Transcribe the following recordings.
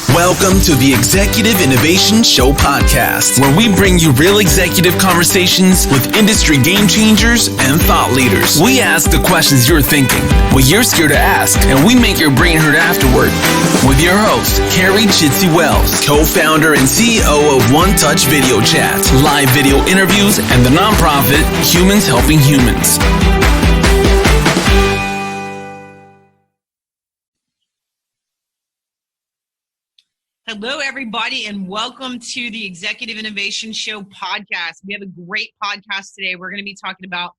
Welcome to the Executive Innovation Show podcast, where we bring you real executive conversations with industry game changers and thought leaders. We ask the questions you're thinking, what you're scared to ask, and we make your brain hurt afterward. With your host, Carrie Chitsey, co-founder and CEO of One Touch Video Chat, live video interviews, and the nonprofit Humans Helping Humans. Hello, everybody, and welcome to the Executive Innovation Show podcast. We have a great podcast today. We're going to be talking about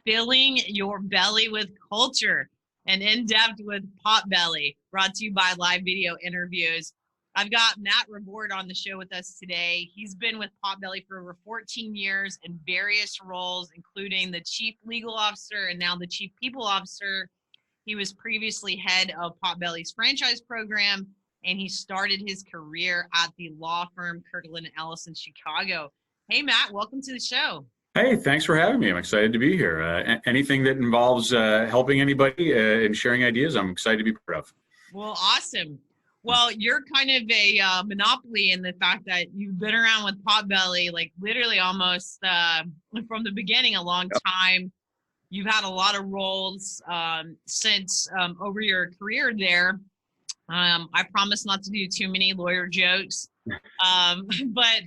filling your belly with culture and in depth with Potbelly, brought to you by Live Video Interviews. I've got Matt Revord on the show with us today. He's been with Potbelly for over 14 years in various roles, including the Chief Legal Officer and now the Chief People Officer. He was previously head of Potbelly's franchise program, and he started his career at the law firm Kirkland Ellis in Chicago. Hey, Matt, welcome to the show. Hey, thanks for having me. I'm excited to be here. Anything that involves helping anybody and sharing ideas, I'm excited to be part of. Well, awesome. Well, you're kind of a monopoly in the fact that you've been around with Potbelly, like literally almost from the beginning, a long time. You've had a lot of roles since over your career there. I promise not to do too many lawyer jokes, but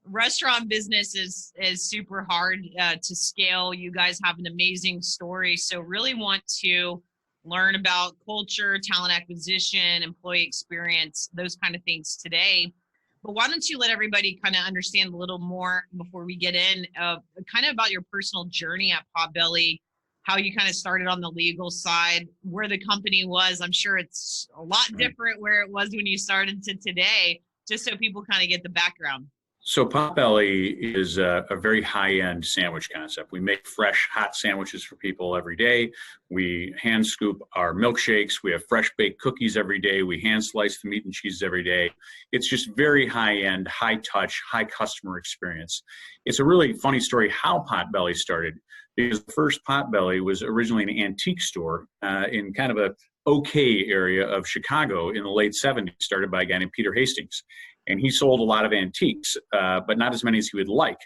restaurant business is super hard to scale. You guys have an amazing story, so really want to learn about culture, talent acquisition, employee experience, those kind of things today. But why don't you let everybody kind of understand a little more before we get in, kind of about your personal journey at Potbelly, how you kind of started on the legal side, where the company was. I'm sure it's a lot different where it was when you started to today, just so people kind of get the background. So Potbelly is a very high-end sandwich concept. We make fresh, hot sandwiches for people every day. We hand scoop our milkshakes. We have fresh baked cookies every day. We hand slice the meat and cheese every day. It's just very high-end, high-touch, high customer experience. It's a really funny story how Potbelly started, because the first Potbelly was originally an antique store in kind of a okay area of Chicago in the late 70s, started by a guy named Peter Hastings. And he sold a lot of antiques, but not as many as he would like.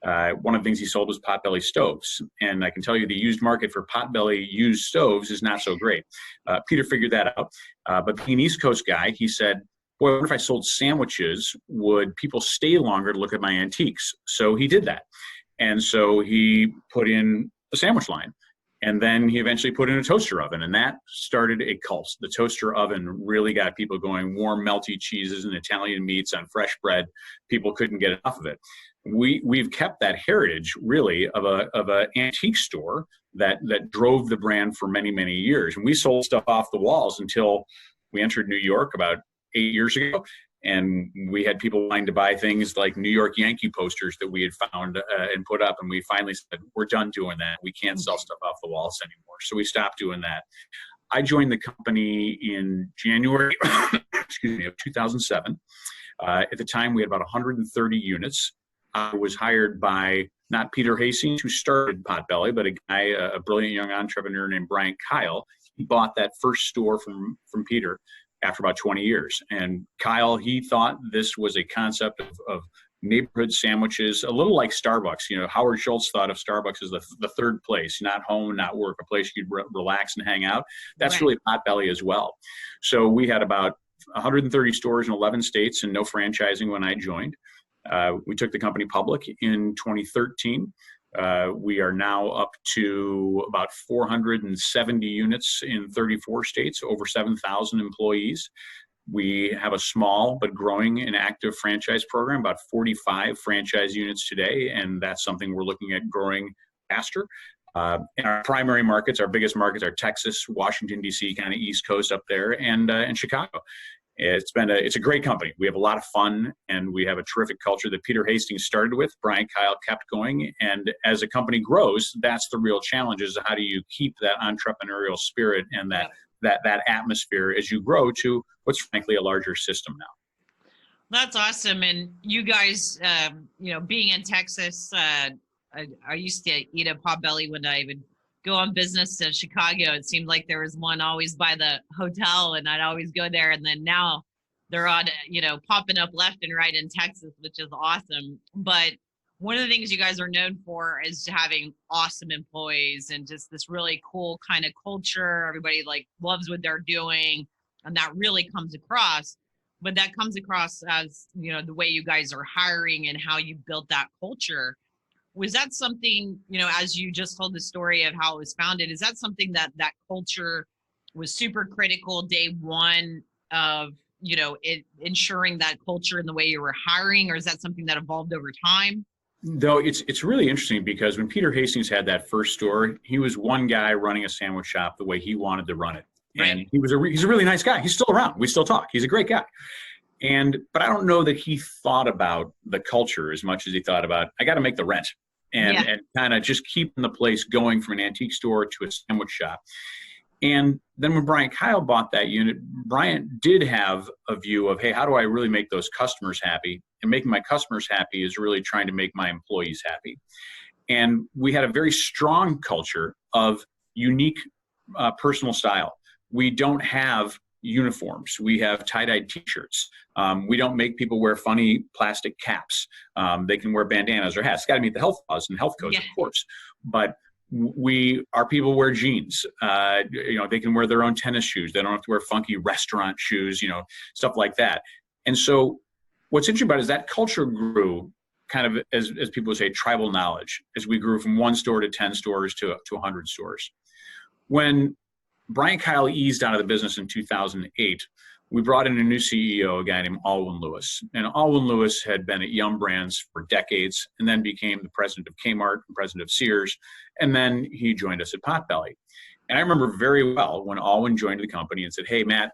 One of the things he sold was Potbelly stoves. And I can tell you the used market for Potbelly used stoves is not so great. Peter figured that out. But being an East Coast guy, he said, boy, I wonder if I sold sandwiches, would people stay longer to look at my antiques? So he did that. And so he put in a sandwich line. And then he eventually put in a toaster oven, and that started a cult. The toaster oven really got people going. Warm, melty cheeses and Italian meats on fresh bread. People couldn't get enough of it. We've kept that heritage, really, of a antique store that drove the brand for many, many years. And we sold stuff off the walls until we entered New York about 8 years ago. And we had people wanting to buy things like New York Yankee posters that we had found and put up. And we finally said, we're done doing that. We can't sell stuff off the walls anymore. So we stopped doing that. I joined the company in January of 2007. At the time, we had about 130 units. I was hired by not Peter Hastings, who started Potbelly, but a guy, a brilliant young entrepreneur named Brian Kyle. He bought that first store from Peter after about 20 years. And Kyle, he thought this was a concept of neighborhood sandwiches, a little like Starbucks. You know, Howard Schultz thought of Starbucks as the third place, not home, not work, a place you'd relax and hang out. That's right. Really Potbelly as well. So we had about 130 stores in 11 states and no franchising when I joined. We took the company public in 2013. We are now up to about 470 units in 34 states, over 7,000 employees. We have a small but growing and active franchise program, about 45 franchise units today, and that's something we're looking at growing faster. And our primary markets, our biggest markets are Texas, Washington, D.C., kind of East Coast up there, and Chicago. It's a great company. We have a lot of fun, and we have a terrific culture that Peter Hastings started with. Brian Kyle kept going, and as a company grows, that's the real challenge: is how do you keep that entrepreneurial spirit and that atmosphere as you grow to what's frankly a larger system now. That's awesome. And you guys, being in Texas, I used to eat at Potbelly when I would go on business to Chicago, it seemed like there was one always by the hotel, and I'd always go there. And then now they're on, popping up left and right in Texas, which is awesome. But one of the things you guys are known for is having awesome employees and just this really cool kind of culture. Everybody like loves what they're doing, and that really comes across. But that comes across as, the way you guys are hiring and how you built that culture. Was that something, as you just told the story of how it was founded, is that something that culture was super critical day one of, ensuring that culture in the way you were hiring, or is that something that evolved over time? Though it's really interesting because when Peter Hastings had that first store, he was one guy running a sandwich shop the way he wanted to run it. And Right. he's a really nice guy. He's still around. We still talk. He's a great guy. But I don't know that he thought about the culture as much as he thought about, I got to make the rent and kind of just keeping the place going from an antique store to a sandwich shop. And then when Brian Kyle bought that unit, Brian did have a view of, hey, how do I really make those customers happy? And making my customers happy is really trying to make my employees happy. And we had a very strong culture of unique personal style. We don't have uniforms. We have tie-dyed t-shirts. We don't make people wear funny plastic caps. They can wear bandanas or hats. It's got to meet the health laws and health codes, of course. But our people wear jeans. They can wear their own tennis shoes. They don't have to wear funky restaurant shoes, stuff like that. And so what's interesting about it is that culture grew kind of, as people would say, tribal knowledge, as we grew from 1 store to 10 stores to 100 stores. When Brian Kyle eased out of the business in 2008, we brought in a new CEO, a guy named Alwyn Lewis. And Alwyn Lewis had been at Yum Brands for decades and then became the president of Kmart and president of Sears. And then he joined us at Potbelly. And I remember very well when Alwyn joined the company and said, hey, Matt,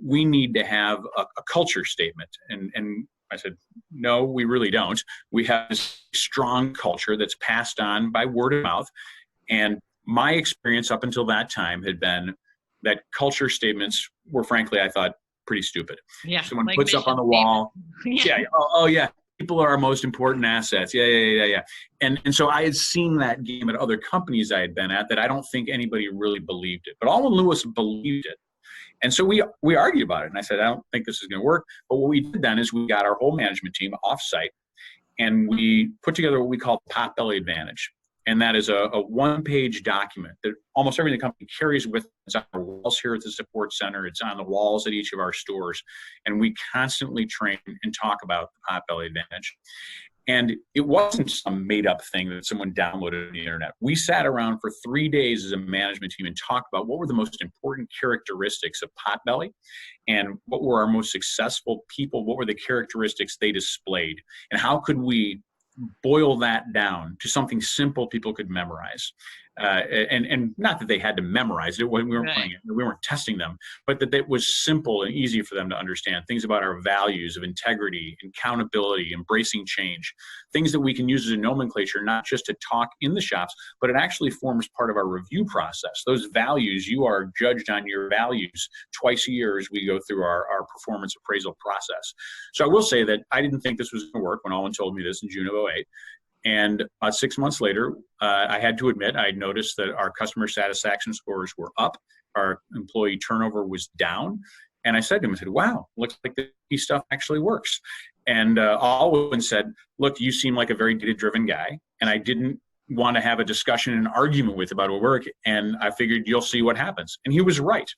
we need to have a culture statement. And I said, no, we really don't. We have this strong culture that's passed on by word of mouth. And my experience up until that time had been that culture statements were, frankly, I thought, pretty stupid. Yeah. Someone like puts up on the wall. Yeah. Oh, yeah. People are our most important assets. Yeah. And so I had seen that game at other companies I had been at that I don't think anybody really believed it. But Alwyn Lewis believed it. And so we argued about it. And I said, I don't think this is going to work. But what we did then is we got our whole management team offsite and we put together what we call Potbelly Advantage. And that is a one-page document that almost everything the company carries with it. It's on our walls here at the support center. It's on the walls at each of our stores. And we constantly train and talk about the Potbelly Advantage. And it wasn't some made-up thing that someone downloaded on the internet. We sat around for 3 days as a management team and talked about what were the most important characteristics of Potbelly and what were our most successful people, what were the characteristics they displayed, and how could we boil that down to something simple people could memorize. And not that they had to memorize it when we weren't playing it, we weren't testing them, but that it was simple and easy for them to understand. Things about our values of integrity, accountability, embracing change, things that we can use as a nomenclature, not just to talk in the shops, but it actually forms part of our review process. Those values, you are judged on your values twice a year as we go through our performance appraisal process. So I will say that I didn't think this was going to work when Alwyn told me this in June of 2008. And 6 months later, I had to admit, I noticed that our customer satisfaction scores were up. Our employee turnover was down. And I said to him, wow, looks like this stuff actually works. And Alwyn said, look, you seem like a very data-driven guy. And I didn't want to have a discussion and an argument with about work. And I figured you'll see what happens. And he was right.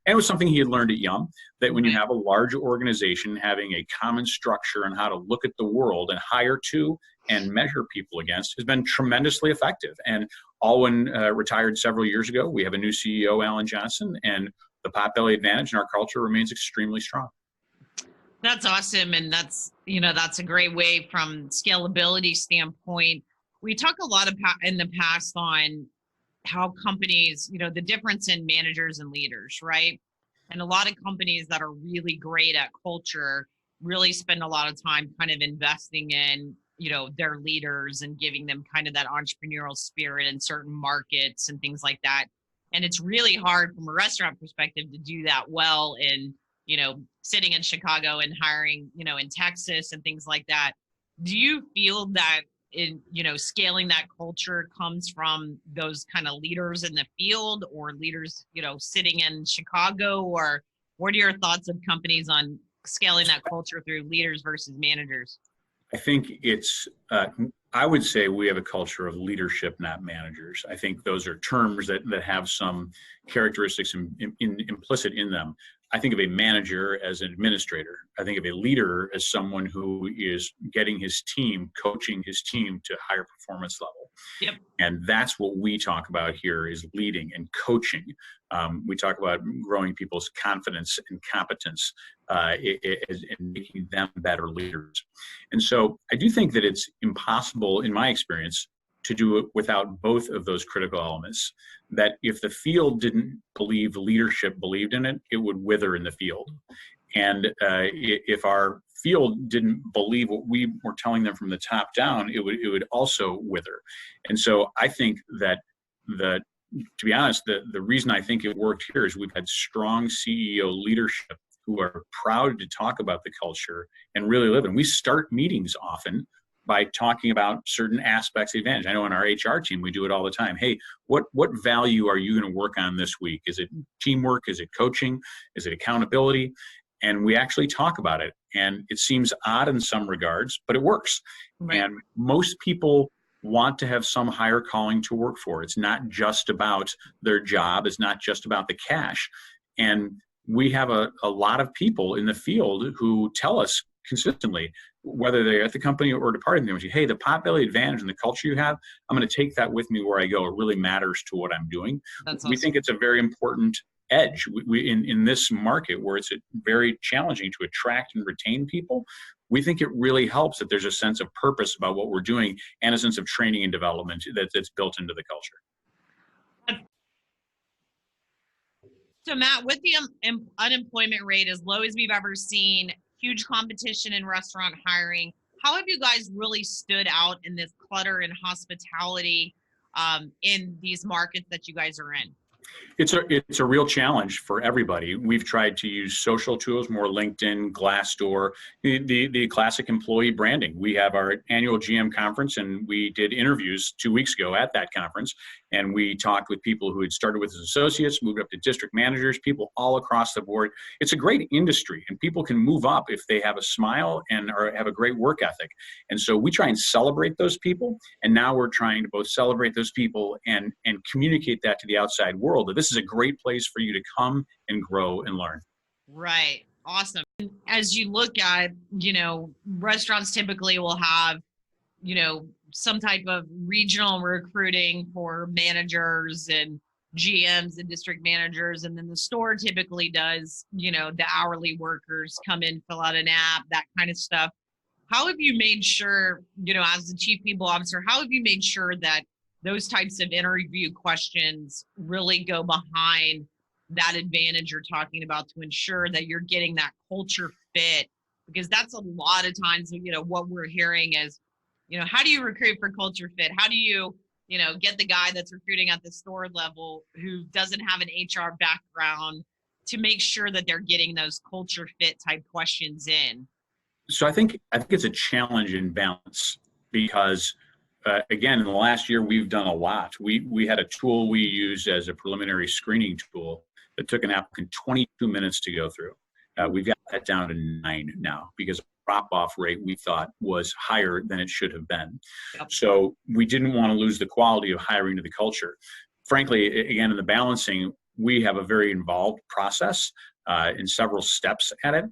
And it was something he had learned at Yum, that when you have a large organization, having a common structure on how to look at the world and hire to and measure people against has been tremendously effective. And Alwyn retired several years ago. We have a new CEO, Alan Johnson, and the Potbelly Advantage in our culture remains extremely strong. That's awesome. And that's a great way from scalability standpoint. We talk a lot in the past on how companies, the difference in managers and leaders, right? And a lot of companies that are really great at culture really spend a lot of time kind of investing in, their leaders and giving them kind of that entrepreneurial spirit in certain markets and things like that. And it's really hard from a restaurant perspective to do that well in, sitting in Chicago and hiring, in Texas and things like that. Do you feel that in, scaling that culture comes from those kind of leaders in the field or leaders, sitting in Chicago? Or what are your thoughts of companies on scaling that culture through leaders versus managers? I think I would say we have a culture of leadership, not managers. I think those are terms that have some characteristics implicit in them. I think of a manager as an administrator. I think of a leader as someone who is getting his team, coaching his team to higher performance level. Yep. And that's what we talk about here, is leading and coaching. We talk about growing people's confidence and competence and making them better leaders. And so I do think that it's impossible, in my experience, to do it without both of those critical elements. That if the field didn't believe leadership believed in it, it would wither in the field. And if our field didn't believe what we were telling them from the top down, it would also wither. And so I think that to be honest, the reason I think it worked here is we've had strong CEO leadership who are proud to talk about the culture and really live it. And we start meetings often by talking about certain aspects of advantage. I know in our HR team, we do it all the time. Hey, what value are you going to work on this week? Is it teamwork? Is it coaching? Is it accountability? And we actually talk about it. And it seems odd in some regards, but it works. Right. And most people want to have some higher calling to work for. It's not just about their job. It's not just about the cash. And we have a lot of people in the field who tell us consistently, whether they're at the company or departing the company, hey, the Potbelly advantage and the culture you have, I'm going to take that with me where I go. It really matters to what I'm doing. That's awesome. We think it's a very important edge. We in this market where it's very challenging to attract and retain people, we think it really helps that there's a sense of purpose about what we're doing and a sense of training and development that's built into the culture. So Matt, with the unemployment rate as low as we've ever seen, huge competition in restaurant hiring, how have you guys really stood out in this clutter and hospitality in these markets that you guys are in? It's a real challenge for everybody. We've tried to use social tools, more LinkedIn, Glassdoor, the classic employee branding. We have our annual GM conference, and we did interviews 2 weeks ago at that conference. And we talked with people who had started with as associates, moved up to district managers, people all across the board. It's a great industry, and people can move up if they have a smile and or have a great work ethic. And so we try and celebrate those people. And now we're trying to both celebrate those people and communicate that to the outside world, that this is a great place for you to come and grow and learn. Right. Awesome. As you look at, restaurants typically will have, some type of regional recruiting for managers and GMs and district managers. And then the store typically does, the hourly workers come in, fill out an app, that kind of stuff. How have you made sure, as the chief people officer, how have you made sure that those types of interview questions really go behind that advantage you're talking about to ensure that you're getting that culture fit? Because that's a lot of times, what we're hearing is, how do you recruit for culture fit? How do you, get the guy that's recruiting at the store level who doesn't have an HR background to make sure that they're getting those culture fit type questions in? So I think it's a challenge in balance because again, in the last year, we've done a lot. We had a tool we used as a preliminary screening tool that took an applicant 22 minutes to go through. We've got that down to 9 now because drop-off rate we thought was higher than it should have been. Yep. So we didn't want to lose the quality of hiring to the culture. Frankly, again, in the balancing, we have a very involved process in several steps at it.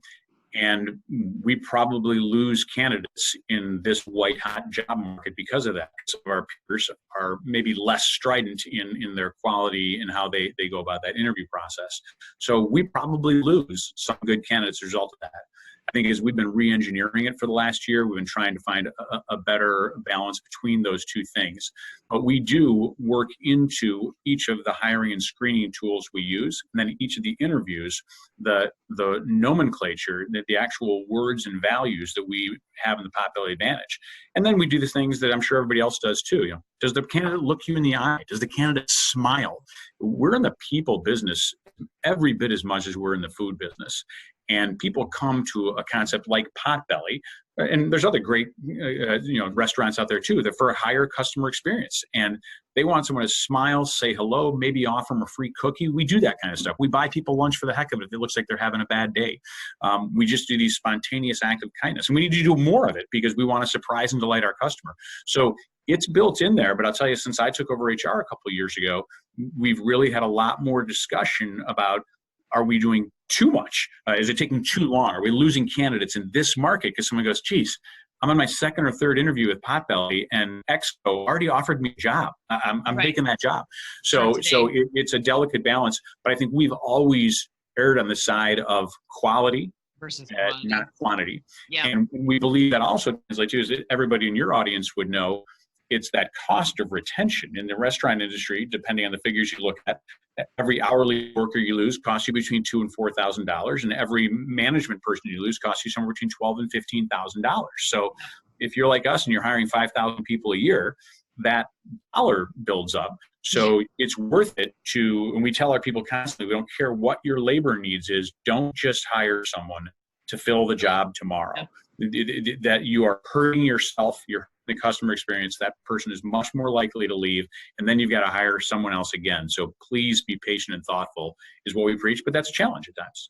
And we probably lose candidates in this white hot job market because of that. Some of our peers are maybe less strident in their quality and how they go about that interview process. So we probably lose some good candidates as a result of that. I think as we've been re-engineering it for the last year, we've been trying to find a better balance between those two things. But we do work into each of the hiring and screening tools we use, and then each of the interviews, the nomenclature, the actual words and values that we have in the Potbelly Advantage. And then we do the things that I'm sure everybody else does too. Does the candidate look you in the eye? Does the candidate smile? We're in the people business every bit as much as we're in the food business. And people come to a concept like Potbelly and there's other great, restaurants out there too, that for a higher customer experience. And they want someone to smile, say hello, maybe offer them a free cookie. We do that kind of stuff. We buy people lunch for the heck of it if it looks like they're having a bad day. We just do these spontaneous acts of kindness. And we need to do more of it because we want to surprise and delight our customer. So it's built in there. But I'll tell you, since I took over HR a couple of years ago, we've really had a lot more discussion about, are we doing too much? Is it taking too long? Are we losing candidates in this market? Because someone goes, geez, I'm on my second or third interview with Potbelly, and Expo already offered me a job. I'm Right. taking that job. So it's a delicate balance. But I think we've always erred on the side of quality versus quantity. not quantity. Yeah. And we believe that also translates to, is that everybody in your audience would know, it's that cost of retention in the restaurant industry, depending on the figures you look at. Every hourly worker you lose costs you between $2,000 and $4,000, and every management person you lose costs you somewhere between $12,000 and $15,000. So if you're like us and you're hiring 5,000 people a year, that dollar builds up. So it's worth it to, and we tell our people constantly, we don't care what your labor needs is, don't just hire someone to fill the job tomorrow. That you are hurting yourself, you're the customer experience, that person is much more likely to leave, and then you've got to hire someone else again. So please be patient and thoughtful is what we preach, but that's a challenge at times.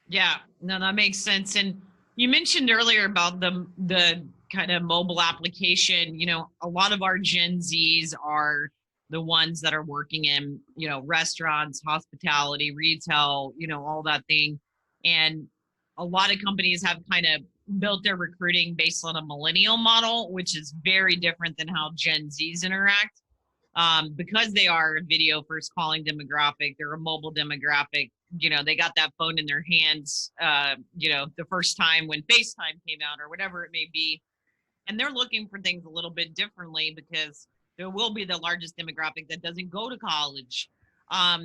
Yeah, no, that makes sense. And you mentioned earlier about the kind of mobile application. A lot of our Gen Zs are the ones that are working in, restaurants, hospitality, retail, all that thing. And a lot of companies have kind of built their recruiting based on a millennial model, which is very different than how Gen Zs interact. Because they are a video first calling demographic, they're a mobile demographic, they got that phone in their hands, the first time when FaceTime came out or whatever it may be. And they're looking for things a little bit differently because there will be the largest demographic that doesn't go to college. Are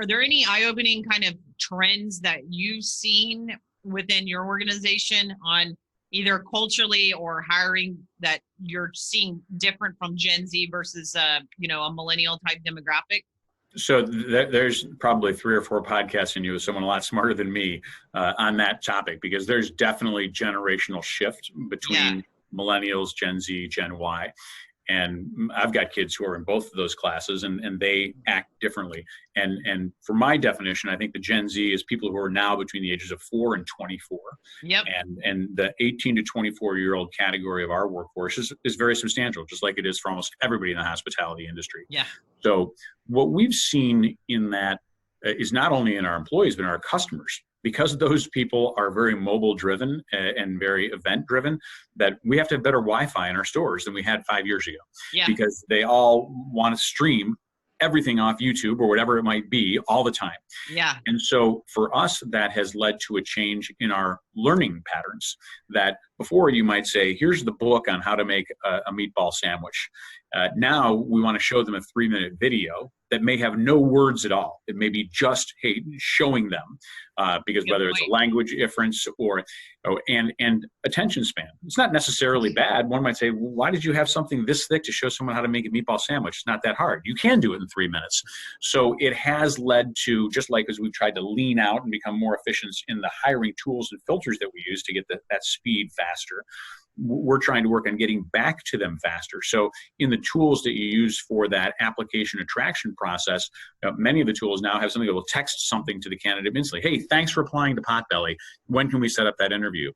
there any eye-opening kind of trends that you've seen within your organization on either culturally or hiring that you're seeing different from Gen Z versus a millennial type demographic? So there's probably 3 or 4 podcasts in you with someone a lot smarter than me on that topic, because there's definitely generational shift between millennials, Gen Z, Gen Y. And I've got kids who are in both of those classes, and they act differently. And for my definition, I think the Gen Z is people who are now between the ages of 4 and 24. Yep. And the 18 to 24-year-old category of our workforce is very substantial, just like it is for almost everybody in the hospitality industry. Yeah. So what we've seen in that is not only in our employees, but in our customers. Because those people are very mobile driven and very event driven, that we have to have better Wi-Fi in our stores than we had 5 years ago. Yeah. Because they all want to stream everything off YouTube or whatever it might be all the time. Yeah. And so for us, that has led to a change in our learning patterns, that before you might say, here's the book on how to make a meatball sandwich. Now we want to show them a 3-minute video that may have no words at all. It may be just, hey, showing them, because whether it's a language difference and attention span, it's not necessarily bad. One might say, well, why did you have something this thick to show someone how to make a meatball sandwich? It's not that hard. You can do it in 3 minutes. So it has led to, just like as we've tried to lean out and become more efficient in the hiring tools and filters that we use to get that speed faster, we're trying to work on getting back to them faster. So in the tools that you use for that application attraction process, many of the tools now have something that will text something to the candidate instantly. Hey, thanks for applying to Potbelly. When can we set up that interview?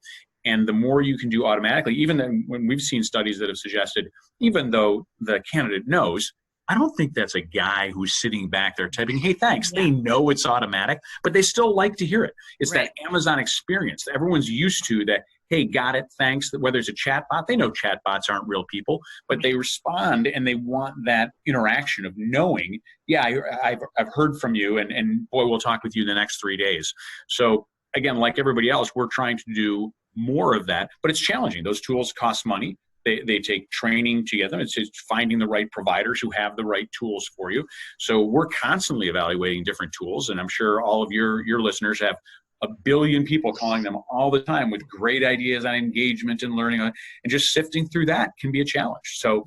And the more you can do automatically, even then, when we've seen studies that have suggested, even though the candidate knows, I don't think that's a guy who's sitting back there typing, hey, thanks. Yeah. They know it's automatic, but they still like to hear it. It's that Amazon experience that everyone's used to, that, hey, got it, thanks. Whether it's a chatbot, they know chatbots aren't real people, but they respond and they want that interaction of knowing, yeah, I've heard from you, and boy, we'll talk with you the next 3 days. So again, like everybody else, we're trying to do more of that, but it's challenging. Those tools cost money. They take training to get them. It's just finding the right providers who have the right tools for you. So we're constantly evaluating different tools, and I'm sure all of your listeners have a billion people calling them all the time with great ideas on engagement and learning, and just sifting through that can be a challenge. So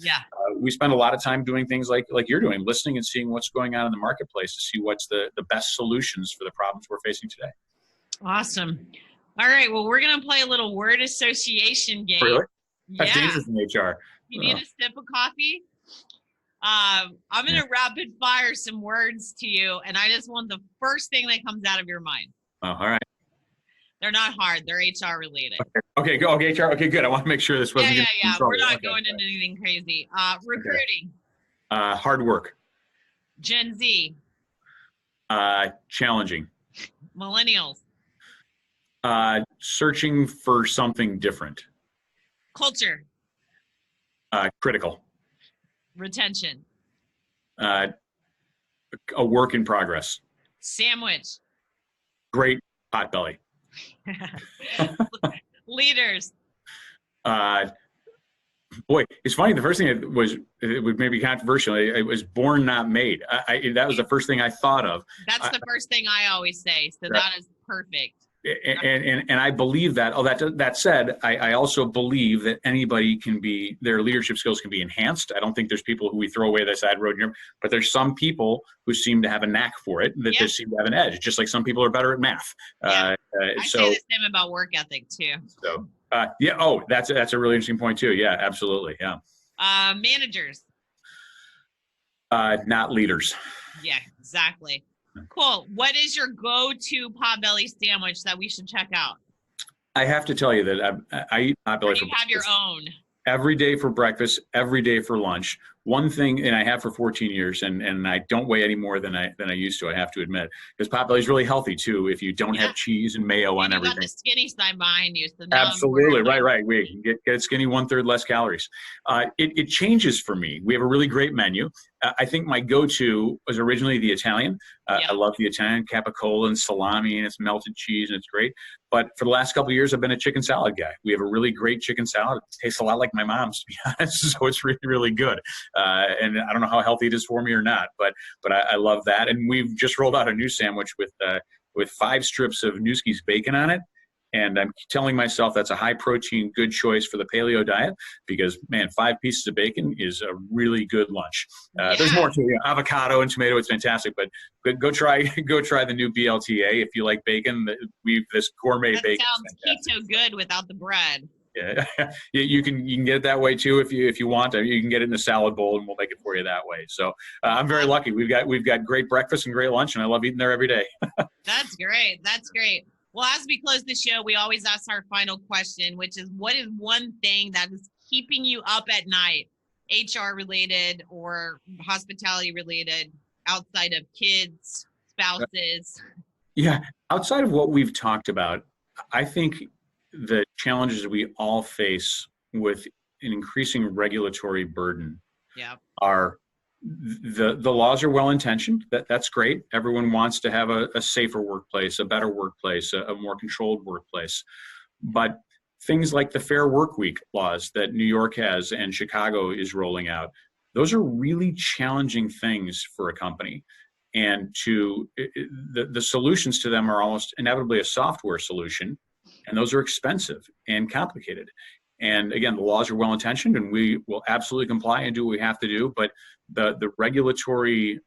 we spend a lot of time doing things like you're doing, listening and seeing what's going on in the marketplace to see what's the best solutions for the problems we're facing today. Awesome. All right. Well, we're going to play a little word association game. Really? Yeah. That's dangerous in HR. You need a sip of coffee? I'm going to rapid fire some words to you, and I just want the first thing that comes out of your mind. Oh, all right. They're not hard. They're HR related. Okay, go. Okay, HR. Okay, good. I want to make sure this wasn't. Yeah. We're not going into anything crazy. Recruiting. Okay. Hard work. Gen Z. Challenging. Millennials. Searching for something different. Culture. Critical. Retention. A work in progress. Sandwich. Great Potbelly. Leaders. Boy, it's funny. The first thing it was maybe controversial. It was born, not made. That was the first thing I thought of. That's the first thing I always say. So that is perfect. And I believe that. That said, I also believe that anybody their leadership skills can be enhanced. I don't think there's people who we throw away the side road here, but there's some people who seem to have a knack for it, that just seem to have an edge, just like some people are better at math. I say the same about work ethic too. So that's a really interesting point too. Yeah, absolutely. Yeah. Managers. Not leaders. Yeah, exactly. Cool. What is your go-to Potbelly sandwich that we should check out? I have to tell you that I eat Potbelly for breakfast. You have your own. Every day for breakfast, every day for lunch. One thing, and I have for 14 years, and I don't weigh any more than I used to, I have to admit, because Potbelly is really healthy too if you don't have cheese and mayo on everything. You got the skinny side behind you. So absolutely, right. We get skinny, 1/3 less calories. It changes for me. We have a really great menu. I think my go-to was originally the Italian. I love the Italian, capicola and salami, and it's melted cheese, and it's great. But for the last couple of years, I've been a chicken salad guy. We have a really great chicken salad. It tastes a lot like my mom's, to be honest, so it's really, really good. And I don't know how healthy it is for me or not, but I love that. And we've just rolled out a new sandwich with 5 strips of Newski's bacon on it. And I'm telling myself that's a high protein, good choice for the paleo diet because, man, 5 pieces of bacon is a really good lunch. There's more to it. Avocado and tomato, it's fantastic. But go try the new BLTA if you like bacon. This gourmet that bacon. Sounds keto good without the bread. Yeah, you can get it that way too if you want. You can get it in a salad bowl, and we'll make it for you that way. So I'm very lucky. We've got great breakfast and great lunch, and I love eating there every day. That's great. Well, as we close the show, we always ask our final question, which is, what is one thing that is keeping you up at night, HR related or hospitality related, outside of kids, spouses? Yeah, outside of what we've talked about, I think the challenges we all face with an increasing regulatory burden are the laws are well-intentioned. That's great. Everyone wants to have a safer workplace, a better workplace, a more controlled workplace. But things like the Fair Work Week laws that New York has and Chicago is rolling out, those are really challenging things for a company. And the solutions to them are almost inevitably a software solution, and those are expensive and complicated. And again, the laws are well-intentioned, and we will absolutely comply and do what we have to do. But the regulatory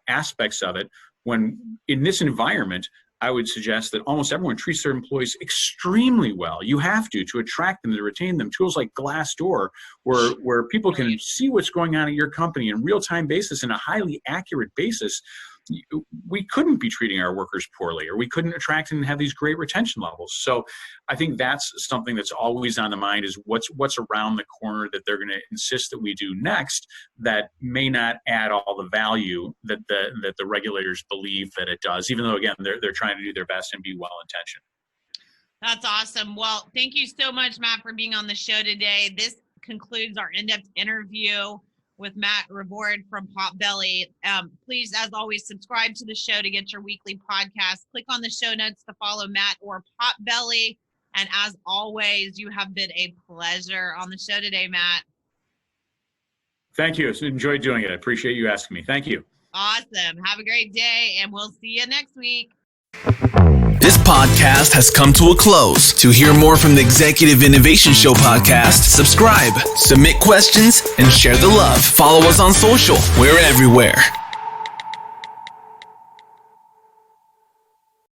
aspects of it, when in this environment, I would suggest that almost everyone treats their employees extremely well. You have to attract them, to retain them. Tools like Glassdoor, where people can see what's going on at your company in real-time basis, in a highly accurate basis. We couldn't be treating our workers poorly, or we couldn't attract and have these great retention levels. So I think that's something that's always on the mind, is what's around the corner that they're going to insist that we do next that may not add all the value that the regulators believe that it does, even though, again, they're trying to do their best and be well-intentioned. That's awesome. Well, thank you so much, Matt, for being on the show today. This concludes our in-depth interview with Matt Revord from Potbelly. Please, as always, subscribe to the show to get your weekly podcast. Click on the show notes to follow Matt or Potbelly. And as always, you have been a pleasure on the show today, Matt. Thank you. Enjoyed doing it. I appreciate you asking me. Thank you. Awesome. Have a great day, and we'll see you next week. This podcast has come to a close. To hear more from the Executive Innovation Show podcast, subscribe, submit questions, and share the love. Follow us on social. We're everywhere.